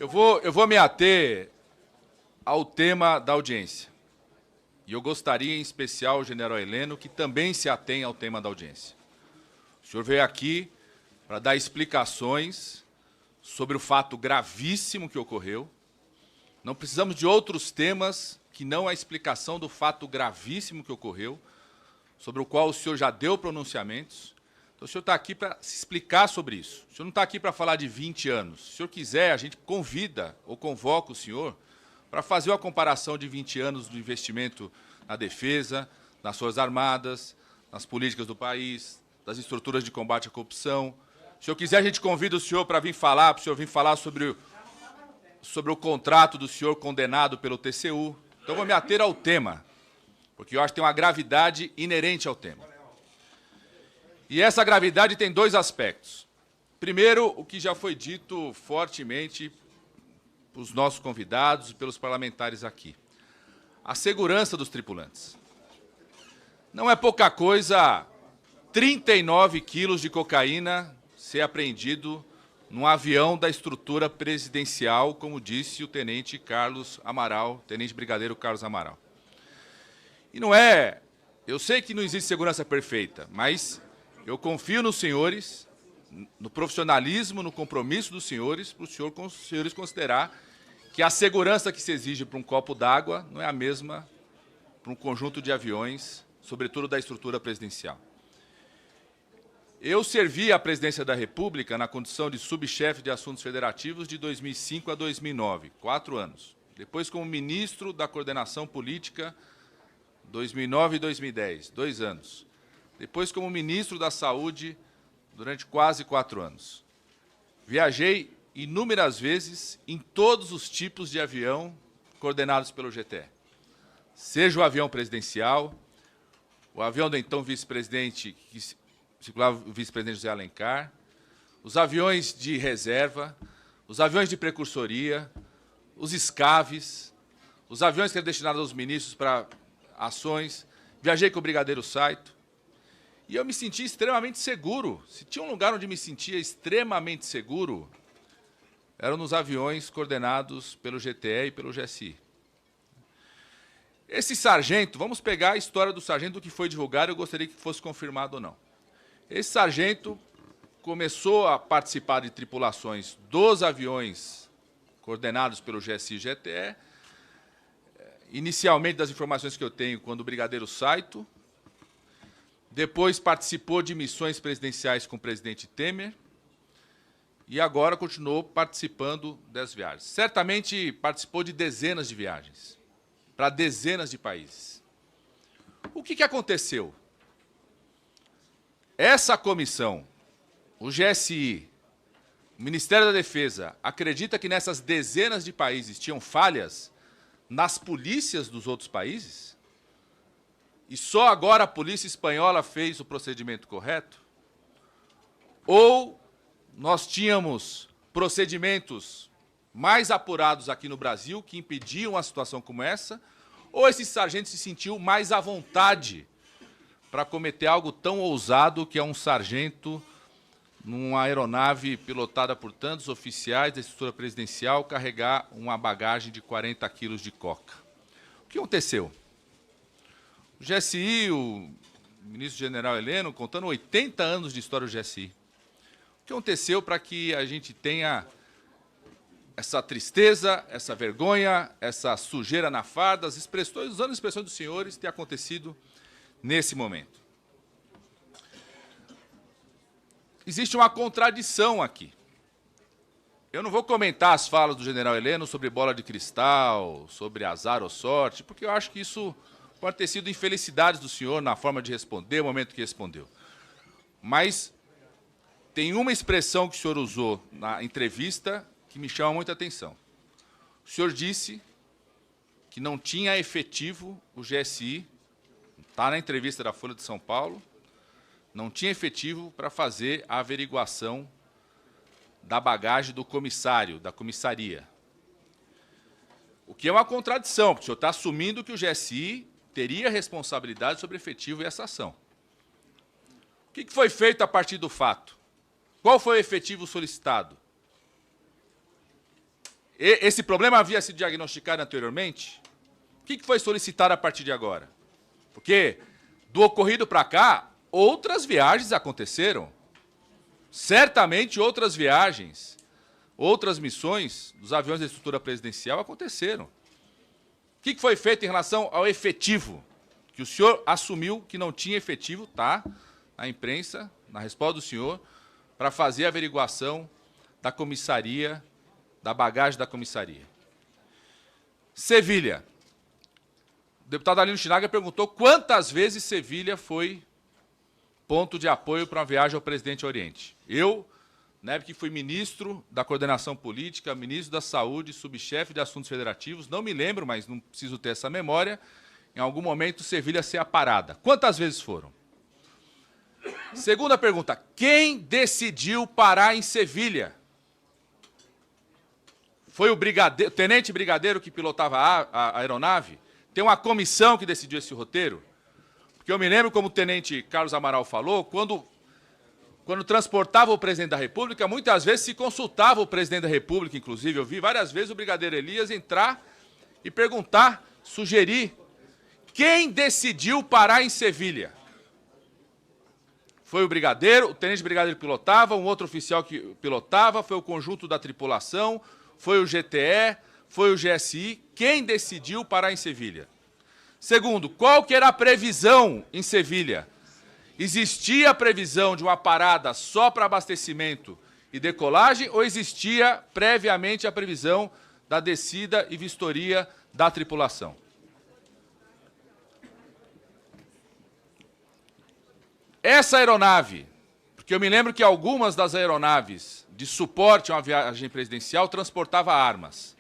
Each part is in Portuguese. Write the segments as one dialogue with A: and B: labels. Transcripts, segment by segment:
A: Eu vou me ater ao tema da audiência. E eu gostaria, em especial, o general Heleno, que também se atenha ao tema da audiência. O senhor veio aqui para dar explicações sobre o fato gravíssimo que ocorreu. Não precisamos de outros temas que não a explicação do fato gravíssimo que ocorreu, sobre o qual o senhor já deu pronunciamentos. Então, o senhor está aqui para se explicar sobre isso. O senhor não está aqui para falar de 20 anos. Se o senhor quiser, a gente convida ou convoca o senhor para fazer uma comparação de 20 anos do investimento na defesa, nas Forças Armadas, nas políticas do país, das estruturas de combate à corrupção. Se o senhor quiser, a gente convida o senhor para vir falar, para o senhor vir falar sobre o contrato do senhor condenado pelo TCU. Então, vou me ater ao tema, porque eu acho que tem uma gravidade inerente ao tema. E essa gravidade tem dois aspectos. Primeiro, o que já foi dito fortemente pelos nossos convidados e pelos parlamentares aqui. A segurança dos tripulantes. Não é pouca coisa 39 quilos de cocaína ser apreendido num avião da estrutura presidencial, como disse o tenente Carlos Amaral, tenente brigadeiro Carlos Amaral. E não é... Eu sei que não existe segurança perfeita, mas eu confio nos senhores, no profissionalismo, no compromisso dos senhores, para os senhores considerar que a segurança que se exige para um copo d'água não é a mesma para um conjunto de aviões, sobretudo da estrutura presidencial. Eu servi à presidência da República na condição de subchefe de assuntos federativos de 2005 a 2009, 4 anos. Depois como ministro da coordenação política, 2009 e 2010, 2 anos. Depois como ministro da Saúde, durante quase 4 anos. Viajei inúmeras vezes em todos os tipos de avião coordenados pelo GTE. Seja o avião presidencial, o avião do então vice-presidente, que circulava o vice-presidente José Alencar, os aviões de reserva, os aviões de precursoria, os escaves, os aviões que eram destinados aos ministros para ações. Viajei com o brigadeiro Saito e eu me senti extremamente seguro. Se tinha um lugar onde me sentia extremamente seguro, eram nos aviões coordenados pelo GTE e pelo GSI. Esse sargento, vamos pegar a história do sargento que foi divulgado, eu gostaria que fosse confirmado ou não. Esse sargento começou a participar de tripulações dos aviões coordenados pelo GSI e GTE, inicialmente, das informações que eu tenho, quando o brigadeiro Saito, depois participou de missões presidenciais com o presidente Temer, e agora continuou participando das viagens. Certamente participou de dezenas de viagens, para dezenas de países. O que aconteceu? Essa comissão, o GSI, o Ministério da Defesa, acredita que nessas dezenas de países tinham falhas nas polícias dos outros países? E só agora a polícia espanhola fez o procedimento correto? Ou nós tínhamos procedimentos mais apurados aqui no Brasil que impediam uma situação como essa? Ou esse sargento se sentiu mais à vontade para cometer algo tão ousado que é um sargento numa aeronave pilotada por tantos oficiais da estrutura presidencial carregar uma bagagem de 40 quilos de coca? O que aconteceu? O GSI, o ministro-general Heleno, contando 80 anos de história do GSI. O que aconteceu para que a gente tenha essa tristeza, essa vergonha, essa sujeira na farda, as expressões, usando as expressões dos senhores, ter acontecido nesse momento? Existe uma contradição aqui. Eu não vou comentar as falas do general Heleno sobre bola de cristal, sobre azar ou sorte, porque eu acho que isso pode ter sido infelicidades do senhor na forma de responder, no momento que respondeu. Mas tem uma expressão que o senhor usou na entrevista que me chama muita atenção. O senhor disse que não tinha efetivo o GSI, está na entrevista da Folha de São Paulo, não tinha efetivo para fazer a averiguação da bagagem do comissário, da comissaria. O que é uma contradição, porque o senhor está assumindo que o GSI teria responsabilidade sobre efetivo e essa ação. O que foi feito a partir do fato? Qual foi o efetivo solicitado? esse problema havia sido diagnosticado anteriormente? O que foi solicitado a partir de agora? Porque, do ocorrido para cá, outras viagens aconteceram. Certamente outras viagens, outras missões dos aviões da estrutura presidencial aconteceram. O que foi feito em relação ao efetivo? Que o senhor assumiu que não tinha efetivo, tá? Na imprensa, na resposta do senhor, para fazer a averiguação da comissaria, da bagagem da comissaria. Sevilha. O deputado Arlindo Chinaglia perguntou quantas vezes Sevilha foi ponto de apoio para uma viagem ao presidente Oriente. Eu, na época que fui ministro da Coordenação Política, ministro da Saúde, subchefe de Assuntos Federativos, não me lembro, mas não preciso ter essa memória, em algum momento Sevilha ser a parada. Quantas vezes foram? Segunda pergunta, quem decidiu parar em Sevilha? Foi o tenente brigadeiro que pilotava a aeronave? Tem uma comissão que decidiu esse roteiro? Porque eu me lembro, como o tenente Carlos Amaral falou, quando transportava o presidente da República, muitas vezes se consultava o presidente da República, inclusive. Eu vi várias vezes o brigadeiro Elias entrar e perguntar, sugerir, quem decidiu parar em Sevilha? Foi o brigadeiro, o tenente brigadeiro pilotava, um outro oficial que pilotava, foi o conjunto da tripulação, foi o GTE, foi o GSI. Quem decidiu parar em Sevilha? Segundo, qual que era a previsão em Sevilha? Existia a previsão de uma parada só para abastecimento e decolagem ou existia previamente a previsão da descida e vistoria da tripulação? Essa aeronave, porque eu me lembro que algumas das aeronaves de suporte a uma viagem presidencial transportava armas.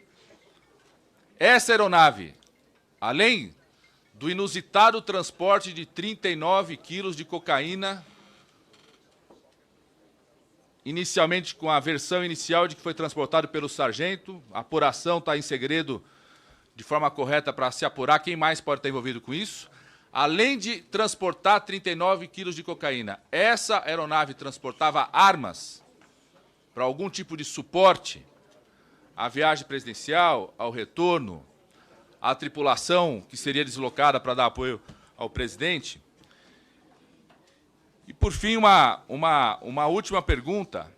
A: Essa aeronave, além do inusitado transporte de 39 quilos de cocaína, inicialmente com a versão inicial de que foi transportado pelo sargento, a apuração está em segredo de forma correta para se apurar quem mais pode estar envolvido com isso. Além de transportar 39 quilos de cocaína, essa aeronave transportava armas para algum tipo de suporte à viagem presidencial, ao retorno, à tripulação que seria deslocada para dar apoio ao presidente. E, por fim, uma última pergunta.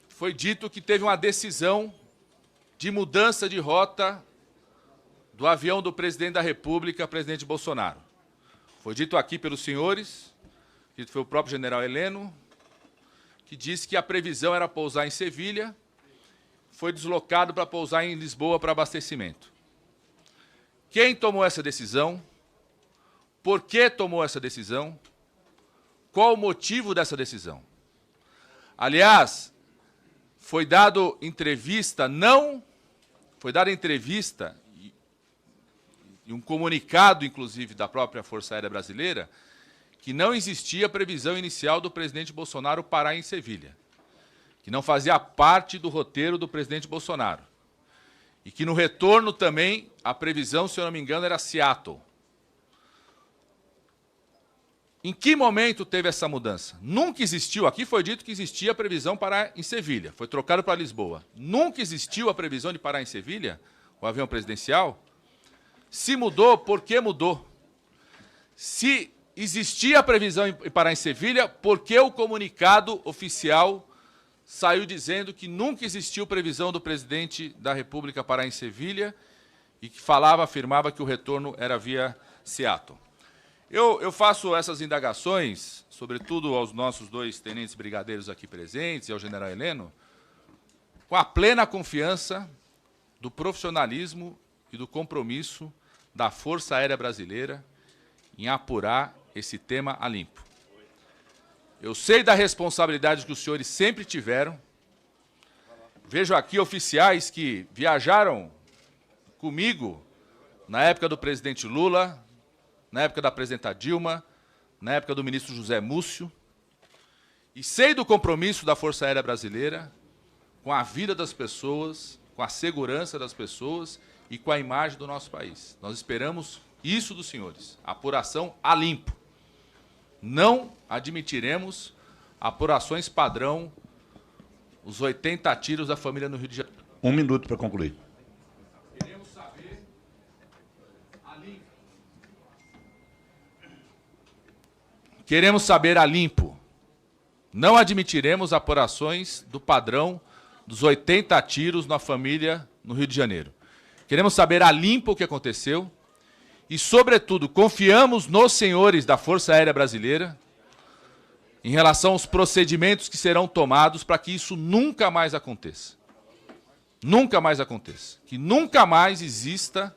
A: Foi dito que teve uma decisão de mudança de rota do avião do presidente da República, presidente Bolsonaro. Foi dito aqui pelos senhores, que foi o próprio general Heleno, que disse que a previsão era pousar em Sevilha, foi deslocado para pousar em Lisboa para abastecimento. Quem tomou essa decisão? Por que tomou essa decisão? Qual o motivo dessa decisão? Aliás, foi dada entrevista e um comunicado, inclusive, da própria Força Aérea Brasileira, que não existia previsão inicial do presidente Bolsonaro parar em Sevilha, que não fazia parte do roteiro do presidente Bolsonaro, e que no retorno também a previsão, se eu não me engano, era Seattle. Em que momento teve essa mudança? Nunca existiu, aqui foi dito que existia a previsão de parar em Sevilha, foi trocado para Lisboa. Nunca existiu a previsão de parar em Sevilha, o avião presidencial? Se mudou, por que mudou? Se existia a previsão de parar em Sevilha, por que o comunicado oficial saiu dizendo que nunca existiu previsão do presidente da República parar em Sevilha e que afirmava que o retorno era via Seattle? Eu faço essas indagações, sobretudo aos nossos dois tenentes brigadeiros aqui presentes e ao general Heleno, com a plena confiança do profissionalismo e do compromisso da Força Aérea Brasileira em apurar esse tema a limpo. Eu sei da responsabilidade que os senhores sempre tiveram. Vejo aqui oficiais que viajaram comigo na época do presidente Lula, na época da presidenta Dilma, na época do ministro José Múcio, e sei do compromisso da Força Aérea Brasileira com a vida das pessoas, com a segurança das pessoas e com a imagem do nosso país. Nós esperamos isso dos senhores, apuração a limpo. Não admitiremos apurações padrão, os 80 tiros da família no Rio de Janeiro.
B: Um minuto para concluir.
A: Queremos saber a limpo. Não admitiremos apurações do padrão dos 80 tiros na família no Rio de Janeiro. Queremos saber a limpo o que aconteceu e, sobretudo, confiamos nos senhores da Força Aérea Brasileira em relação aos procedimentos que serão tomados para que isso nunca mais aconteça. Nunca mais aconteça. Que nunca mais exista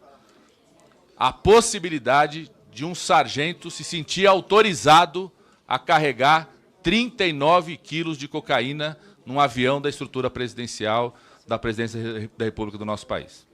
A: a possibilidade de um sargento se sentir autorizado a carregar 39 quilos de cocaína num avião da estrutura presidencial da presidência da República do nosso país.